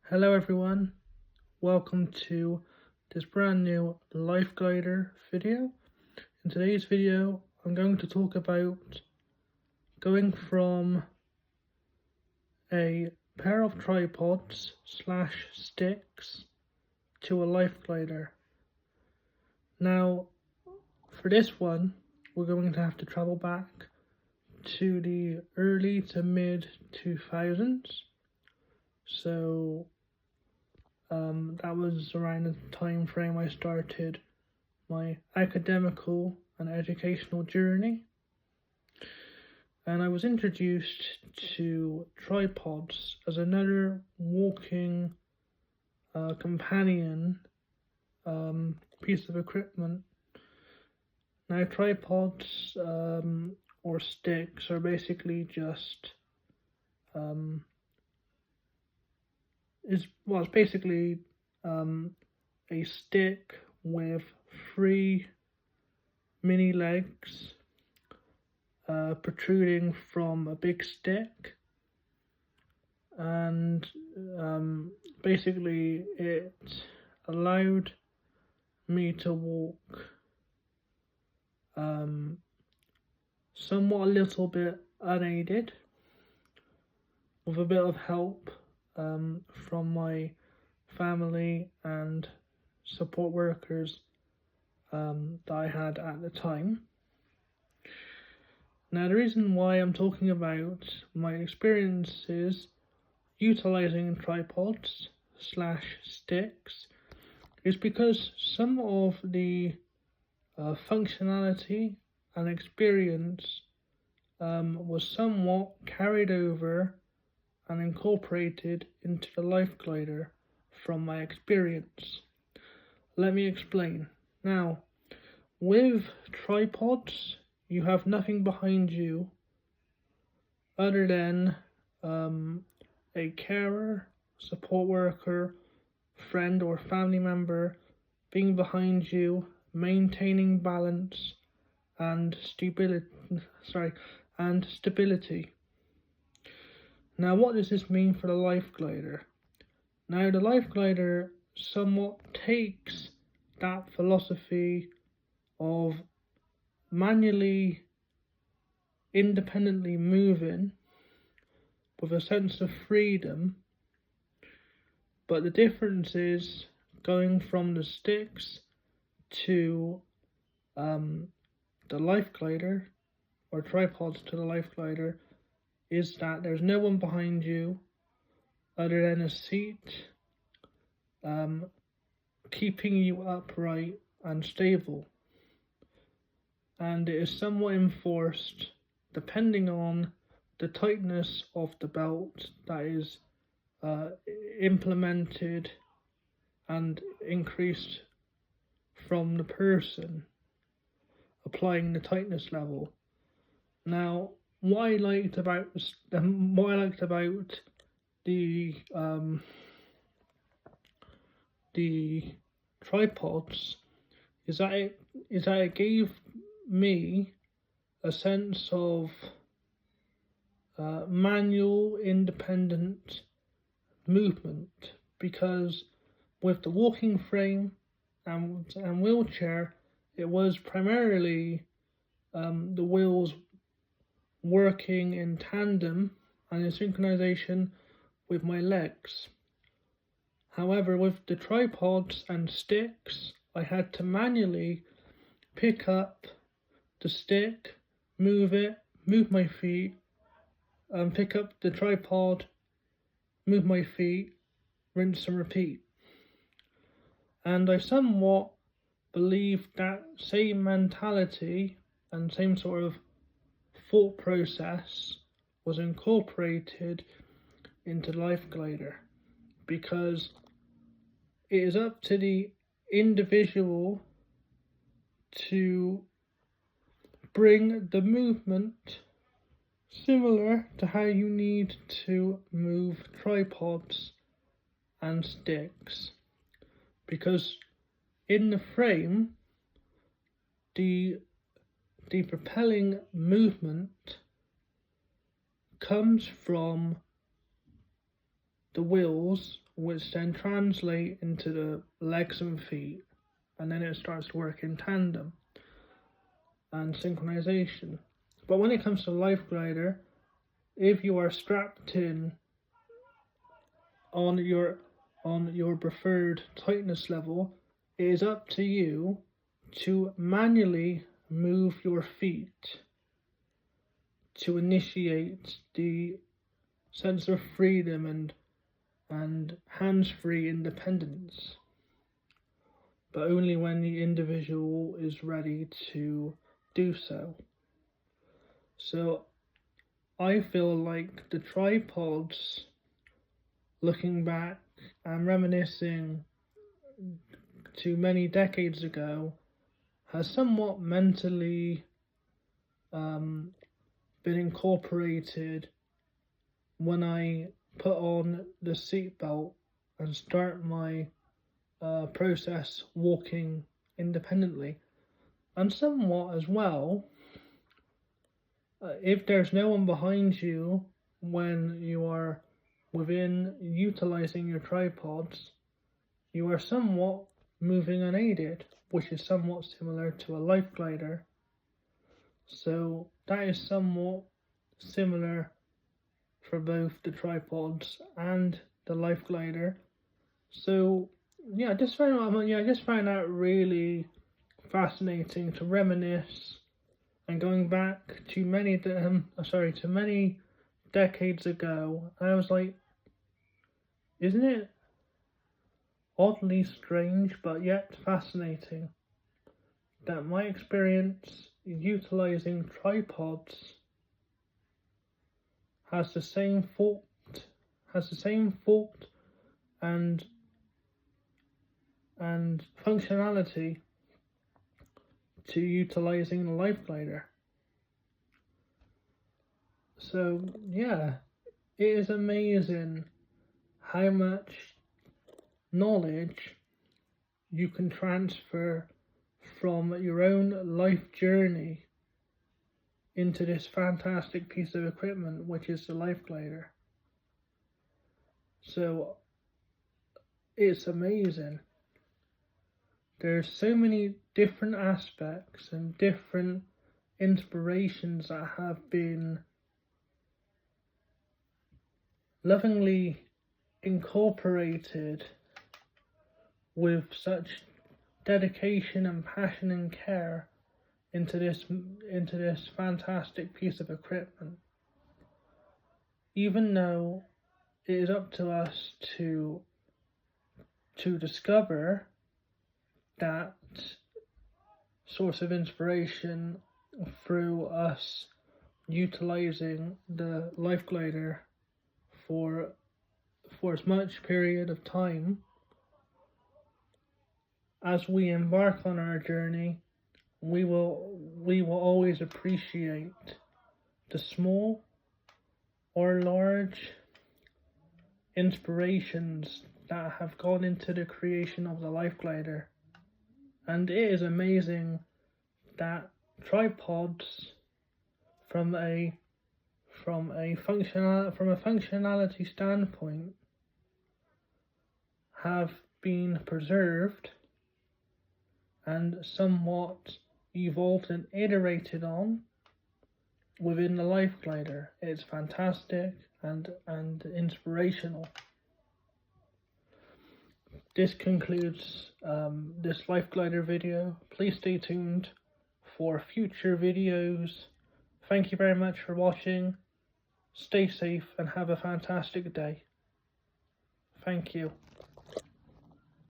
Hello everyone, welcome to this brand new Life Glider video. In today's video I'm going to talk about going from a pair of tripods / sticks to a Life Glider. Now for this one we're going to have to travel back to the early to mid 2000s. So that was around the time frame I started my academical and educational journey, and I was introduced to tripods as another walking companion piece of equipment. Now tripods or sticks are basically just it's basically a stick with 3 mini legs protruding from a big stick, and basically it allowed me to walk somewhat a little bit unaided with a bit of help from my family and support workers that I had at the time. Now the reason why I'm talking about my experiences utilizing tripods / sticks is because some of the functionality and experience was somewhat carried over and incorporated into the Life Glider from my experience. Let me explain. Now, with tripods, you have nothing behind you other than a carer, support worker, friend or family member being behind you, maintaining balance and stability. Now, what does this mean for the Life Glider? Now, the Life Glider somewhat takes that philosophy of manually, independently moving with a sense of freedom, but the difference is going from the sticks to the Life Glider, or tripods to the Life Glider, is that there's no one behind you other than a seat keeping you upright and stable, and it is somewhat enforced depending on the tightness of the belt that is implemented and increased from the person applying the tightness level. Now, what I liked about the tripods is that it gave me a sense of manual independent movement, because with the walking frame and wheelchair, it was primarily the wheels working in tandem and in synchronization with my legs. However, with the tripods and sticks, I had to manually pick up the stick, move my feet, and pick up the tripod, move my feet, rinse and repeat. And I somewhat believe that same mentality and same sort of thought process was incorporated into Life Glider, because it is up to the individual to bring the movement similar to how you need to move tripods and sticks, because in the frame the propelling movement comes from the wheels which then translate into the legs and feet, and then it starts to work in tandem and synchronization. But when it comes to Life Glider, if you are strapped in on your preferred tightness level, it is up to you to manually move your feet to initiate the sense of freedom and hands-free independence, but only when the individual is ready to do so. So I feel like the tripods, looking back and reminiscing to many decades ago, has somewhat mentally been incorporated when I put on the seatbelt and start my process walking independently. And somewhat as well, if there's no one behind you when you are within utilizing your tripods, you are somewhat moving unaided, which is somewhat similar to a Life Glider. So that is somewhat similar for both the tripods and the Life Glider. So yeah, I just found that really fascinating to reminisce, and going back to many decades ago. And I was like, isn't it oddly strange but yet fascinating that my experience utilizing tripods has the same fault and functionality to utilizing the Life Glider. So yeah, it is amazing how much knowledge you can transfer from your own life journey into this fantastic piece of equipment, which is the Life Glider. So it's amazing. There's so many different aspects and different inspirations that have been lovingly incorporated with such dedication and passion and care into this fantastic piece of equipment. Even though it is up to us to discover that source of inspiration through us utilizing the Life Glider for as much period of time. As we embark on our journey, we will always appreciate the small or large inspirations that have gone into the creation of the Life Glider. And it is amazing that tripods, from a functionality standpoint, have been preserved and somewhat evolved and iterated on within the Life Glider. It's fantastic and inspirational. This concludes this Life Glider video. Please stay tuned for future videos. Thank you very much for watching. Stay safe and have a fantastic day. Thank you.